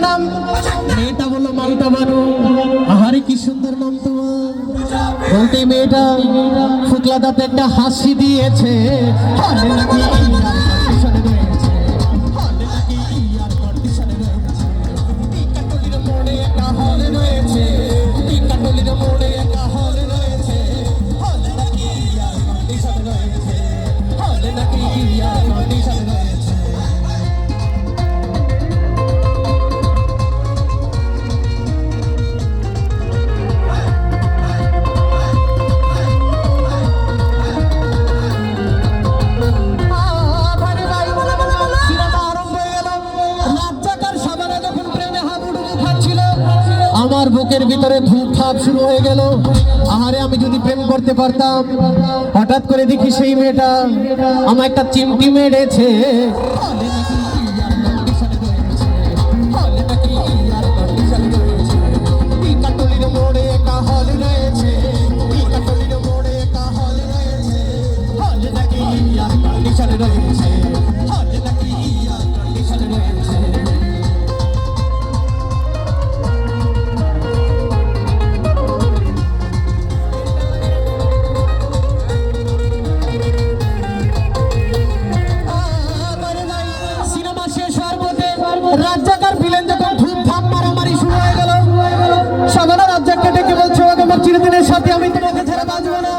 নাম? মেয়েটা বললো মালটা বানু। আহারে কি সুন্দর নাম তোমার। বলতে মেয়েটা ফুকলা দাঁতে একটা হাসি দিয়েছে। হলে নাকি ইয়ার কন্ডিশনে রয়েছে, হলে নাকি ইয়ার কন্ডিশনে রয়েছে। টিকাটলির মোড়ে একটা হলে রয়েছে, টিকাটলির মোড়ে একটা হলে রয়েছে, হলে নাকি ইয়ার কন্ডিশনে রয়েছে, হলে নাকি ইয়ার কন্ডিশনে রয়েছে। আমার বুকের ভিতরে ধূপধাপ শুরু হয়ে গেল। আহারে আমি যদি প্রেম করতে পারতাম। হঠাৎ করে দেখি সেই মেয়েটা আমার একটা চিমটি মেরেছে। রাজ্জাকার ভিলেন যখন ধূপধাপ মারামারি শুরু হয়ে গেল, সাধারণ রাজ্জাককে ডেকে বলছে, আমার চিরদিনের সাথে আমি তোমাকে ছেড়ে বাঁচবো না।